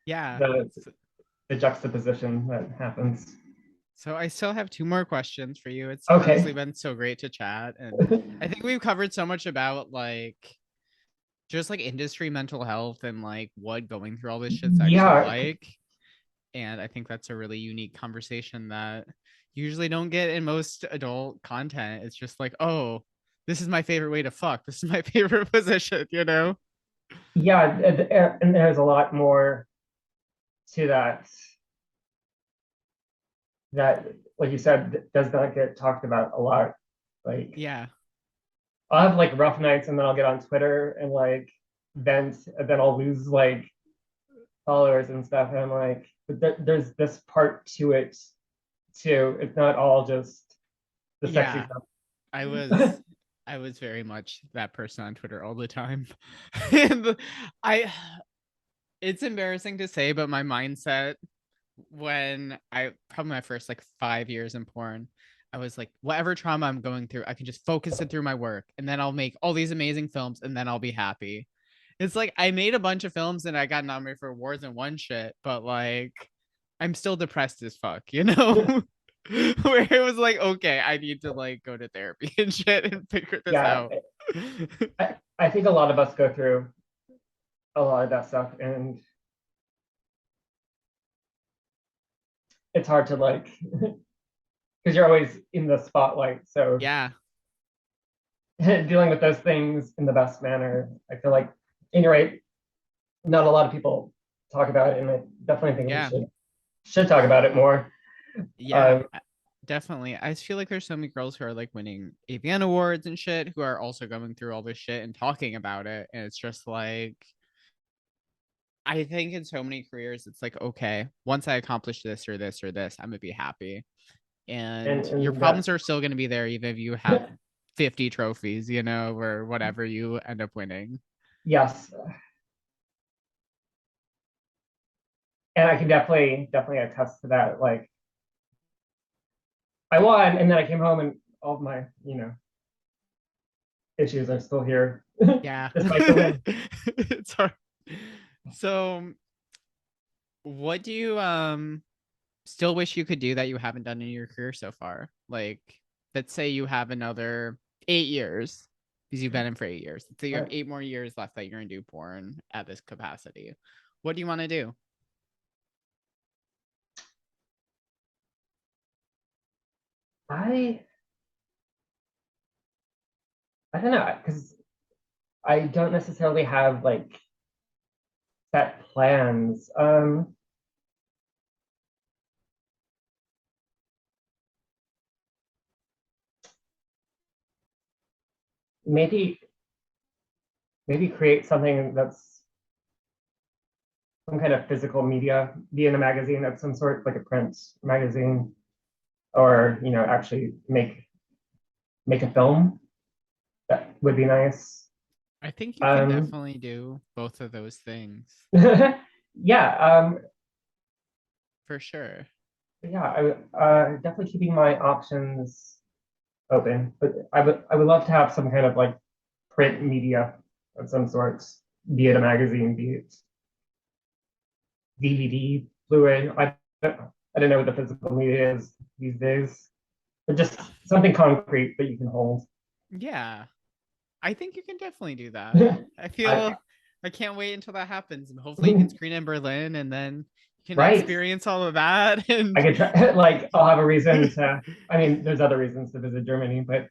Yeah. the the juxtaposition that happens. So I still have two more questions for you. It's honestly Okay. been so great to chat, and I think we've covered so much about like just like industry mental health and like what going through all this shit's actually Yeah, like. And I think that's a really unique conversation that you usually don't get in most adult content. It's just like, oh, this is my favorite way to fuck. This is my favorite position, you know? yeah, and there's a lot more to that, like you said, does not get talked about a lot. Like Yeah. I'll have like rough nights and then I'll get on Twitter and like vent, and then I'll lose like followers and stuff. And I'm like, but there's this part to it too. It's not all just the sexy Yeah. stuff. I was I was very much that person on Twitter all the time. And I it's embarrassing to say, but my mindset when I probably my first like 5 years in porn, I was like, whatever trauma I'm going through, I can just focus it through my work, and then I'll make all these amazing films, and then I'll be happy. It's like I made a bunch of films and I got nominated for awards and won shit, but like I'm still depressed as fuck, you know? Where it was like, okay, I need to like go to therapy and shit and figure this Yeah, out. I think a lot of us go through a lot of that stuff, and it's hard to like because you're always in the spotlight. So Yeah, dealing with those things in the best manner, I feel like, and you're right, not a lot of people talk about it, and I definitely think we yeah, should talk about it more. yeah. Um, Definitely. I just feel like there's so many girls who are like winning AVN awards and shit who are also going through all this shit and talking about it. And it's just like, I think in so many careers, it's like, okay, once I accomplish this or this or this, I'm going to be happy. And your and problems that's are still going to be there, even if you have 50 trophies, or whatever you end up winning. yes, and I can definitely attest to that. Like I won, and then I came home, and all of my issues are still here, Yeah. despite the win. It's hard. So, what do you still wish you could do that you haven't done in your career so far? Like, let's say you have another 8 years because you've been in for 8 years. Let's say you have Right. 8 more years left that you're gonna do porn at this capacity. What do you want to do? I I don't know because I don't necessarily have like set plans. Maybe create something that's some kind of physical media, be in a magazine of some sort, like a print magazine, or actually make a film. That would be nice. I think you can Um, definitely do both of those things yeah, for sure. yeah. Definitely keeping my options open, but I would love to have some kind of like print media of some sorts, be it a magazine, be it DVD, Blu-ray. I don't know what the physical media is these days, but just something concrete that you can hold. Yeah, I think you can definitely do that. I I feel I can't wait until that happens. And hopefully you can screen in Berlin and then you can right. experience all of that. I And could try like I'll have a reason to. I mean, there's other reasons to visit Germany, but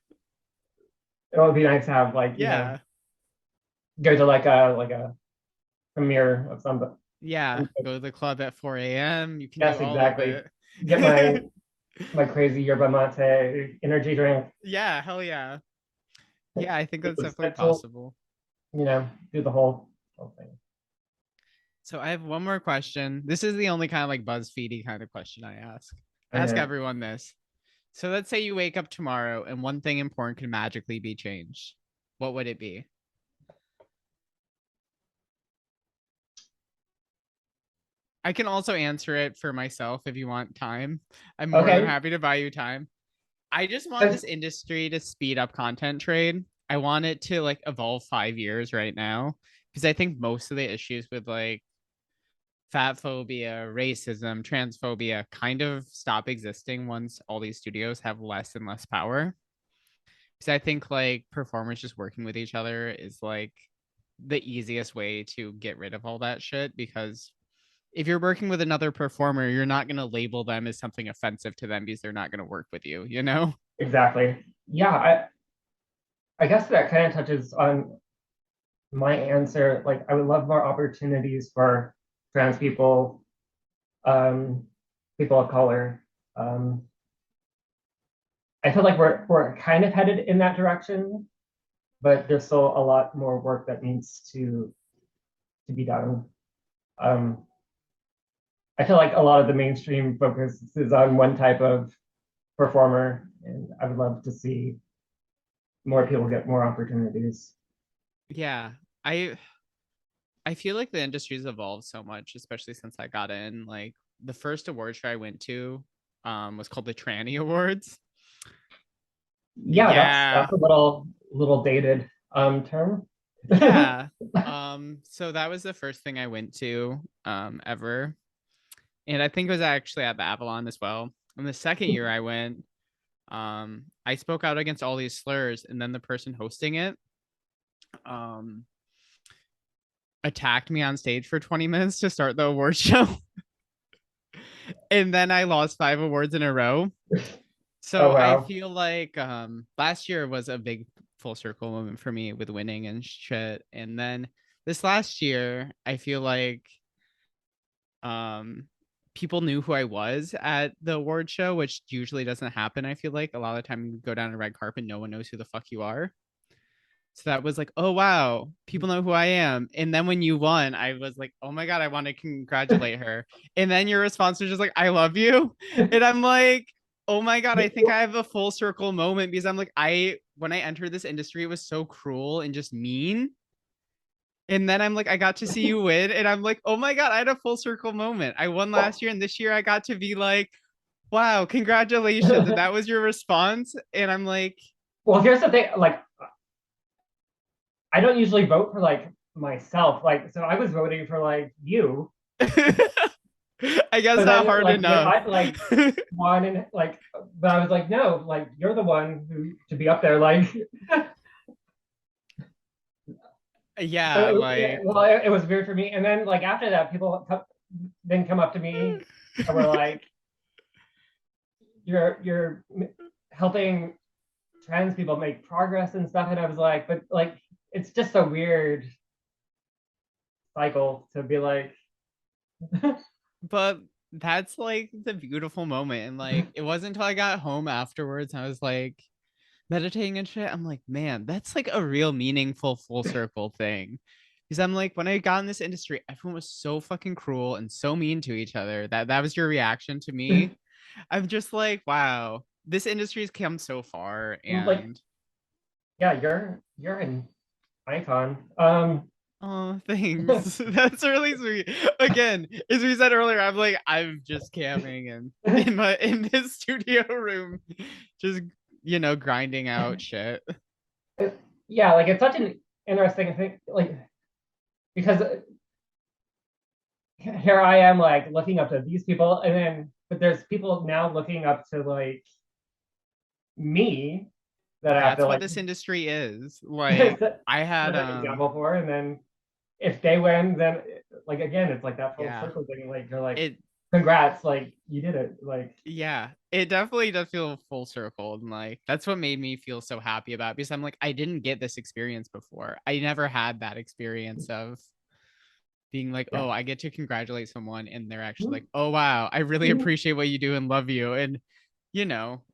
it would be nice to have like yeah, go to like a premiere of yeah. some Go to the club at 4 a.m. You can do yes, all of exactly. it. Get my crazy yerba mate energy drink. Yeah, hell yeah. Yeah, I think It that's was definitely mental, possible. do the whole thing. So I have one more question. This is the only kind of like BuzzFeedy kind of question I ask. I ask Okay. everyone this. So let's say you wake up tomorrow and one thing important could magically be changed. What would it be? I can also answer it for myself if you want time. I'm more than Okay. happy to buy you time. I just want 'Cause- this industry to speed up content trade. I want it to like evolve 5 years right now because I think most of the issues with like fat phobia, racism, transphobia kind of stop existing once all these studios have less and less power. Because I think like performers just working with each other is like the easiest way to get rid of all that shit. Because if you're working with another performer, you're not going to label them as something offensive to them because they're not going to work with you, you know? exactly. Yeah, I guess that kind of touches on my answer. Like, I would love more opportunities for trans people, um, people of color. Um, I feel like we're kind of headed in that direction, but there's still a lot more work that needs to be done. Um, I feel like a lot of the mainstream focus is on one type of performer, and I would love to see more people get more opportunities. Yeah. I I feel like the industry's evolved so much, especially since I got in. Like the first award show I went to was called the Tranny Awards. Yeah, Yeah. that's a little dated term. Yeah. So that was the first thing I went to ever. And I think it was actually at the Avalon as well. And the second year I went, I spoke out against all these slurs, and then the person hosting it um attacked me on stage for 20 minutes to start the award show. And then I lost 5 awards in a row. Oh So I wow. feel like last year was a big full circle moment for me with winning and shit. And then this last year, I feel like um people knew who I was at the award show, which usually doesn't happen. I feel like a lot of the time you go down a red carpet, no one knows who the fuck you are. So that was like, oh wow, people know who I am. And then when you won, I was like, oh my god, I want to congratulate her. And then your response was just like, I love you. And I'm like, oh my god, I think I have a full circle moment because I'm like, I when I entered this industry, it was so cruel and just mean. And then I'm like, I got to see you win, and I'm like, oh my god, I had a full circle moment. I won last year, and this year I got to be like, wow, congratulations. And that was your response. And I'm like, Well, here's the thing. Like, I don't usually vote for like myself. Like, so I was voting for like you. I guess So not then, hard like, when enough. I like won and like, but I was like, no, like you're the one who to be up there. Like, Yeah, so like well, it was weird for me. And then like after that, people then come up to me and were like, you're helping trans people make progress and stuff. And I was like, but like, it's just a weird cycle to be like, But that's like the beautiful moment. And like it wasn't until I got home afterwards and I was like meditating and shit. I'm like, man, that's like a real meaningful full circle thing. Because I'm like, when I got in this industry, everyone was so fucking cruel and so mean to each other. That was your reaction to me. I'm just like, wow, this industry has come so far. like, And yeah, you're an icon. oh, thanks. That's really sweet. Again, as we said earlier, I'm just camming and in this studio room, just grinding out shit. Yeah, like it's such an interesting thing, like because here I am like looking up to these people, and then but there's people now looking up to like me that I have That's to what like this industry is. Like set I had an example for, and then if they win, then like again, it's like that full yeah. circle thing. Like they're like, It congrats, like you did it. Like yeah, it definitely does feel full circle and like that's what made me feel so happy about it, because I'm like I didn't get this experience before. I never had that experience of being like, yeah. oh, I get to congratulate someone and they're actually like, oh wow, I really appreciate what you do and love you. And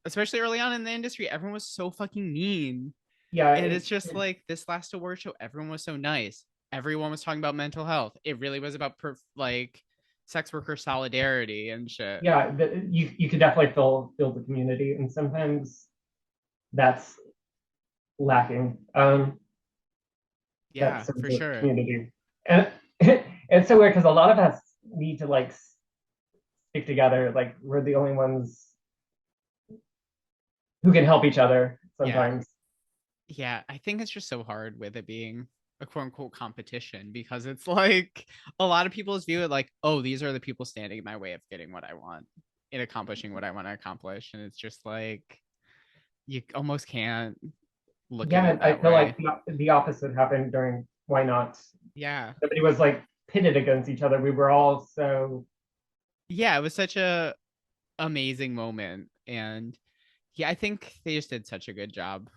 especially early on in the industry, everyone was so fucking mean. Yeah, And it's just like this last award show, everyone was so nice. Everyone was talking about mental health. It really was about like sex worker solidarity and shit. yeah, you could definitely feel the community, and sometimes that's lacking. That Yeah, sense for of sure. community, and it's so weird because a lot of us need to like stick together. Like we're the only ones who can help each other Yeah. sometimes. Yeah, I think it's just so hard with it being a quote unquote competition, because it's like a lot of people just view it like, oh, these are the people standing in my way of getting what I want and accomplishing what I want to accomplish. And it's just like you almost can't look at Yeah, it and I that feel like way. the opposite happened during Why Not. Yeah. Nobody was like pitted against each other. We were all so Yeah, it was such a amazing moment. And yeah, I think they just did such a good job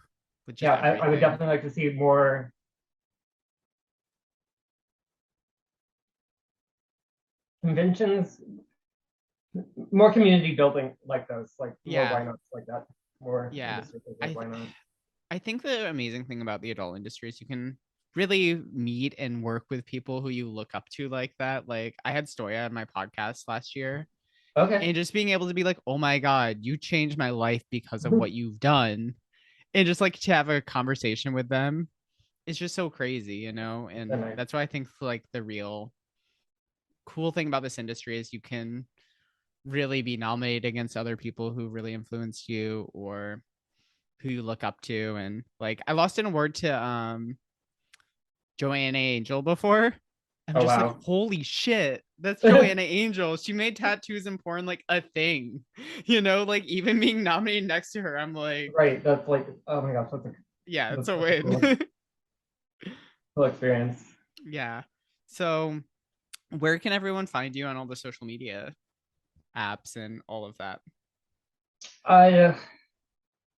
with yeah. just I would everything. definitely like to see more conventions, more community building like those, like more Yeah. Why Nots like that, more Yeah. industry like I Why th- Not. I think the amazing thing about the adult industry is you can really meet and work with people who you look up to like that. Like I had Stoya on my podcast last year, Okay. and just being able to be like, "Oh my god, you changed my life because of what you've done." And just like to have a conversation with them, it's just so crazy. And Nice. that's why I think like the real cool thing about this industry is you can really be nominated against other people who really influenced you or who you look up to. And like I lost an award to Joanna Angel before. I'm Oh just like, wow. holy shit, that's Joanna Angel. She made tattoos and porn like a thing. Like even being nominated next to her, I'm like, Right. That's like, oh my gosh, yeah, it's that's a such a win. cool experience. Yeah. So where can everyone find you on all the social media apps and all of that? I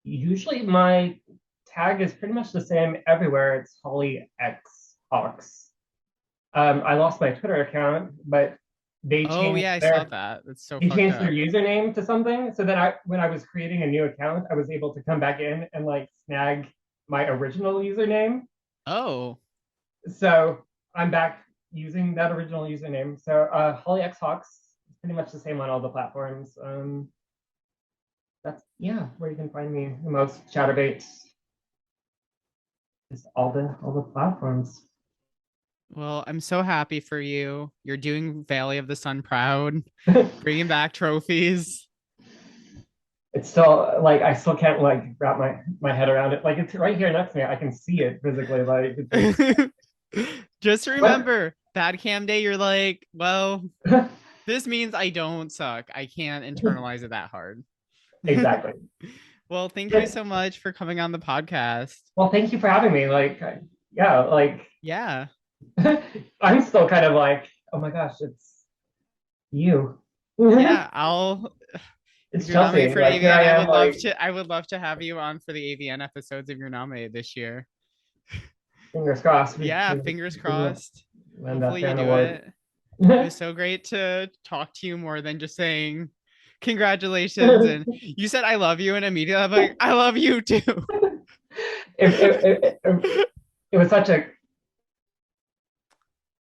usually my tag is pretty much the same everywhere. It's Holly X Hawks. I lost my Twitter account, but they Oh changed yeah, I saw their that. That's so they fucked changed their up. username to something. So then when I was creating a new account, I was able to come back in and like snag my original username. Oh, So I'm back using that original username. So Holly X Hawks is pretty much the same on all the platforms. That's yeah, where you can find me the most. Chatterbait is all the platforms. well, I'm so happy for you. You're doing Valley of the Sun proud, bringing back trophies. It's still like I still can't like wrap my head around it. Like it's right here next to me. I can see it physically. Like it's like Just what? remember, bad cam day, you're like, well, this means I don't suck. I can't internalize it that hard. Exactly. Well, thank you Yeah. so much for coming on the podcast. Well, thank you for having me. Like yeah, like Yeah. I'm still kind of like oh my gosh, it's you. Yeah, I'll It's If you're nominated Chelsea. for an Like here AVN, I am, like I would love to have you on for the AVN episodes if you're nominated this year. fingers crossed. Yeah, fingers We crossed. end up Hopefully there you an do award. it. It was so great to talk to you more than just saying congratulations. And you said I love you, and immediately I'm like, I love you too. It was such a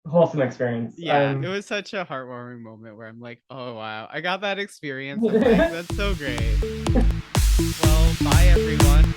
wholesome experience. Yeah, it was such a heartwarming moment where I'm like, oh wow, I got that experience. I'm like, that's so great. Well, bye everyone.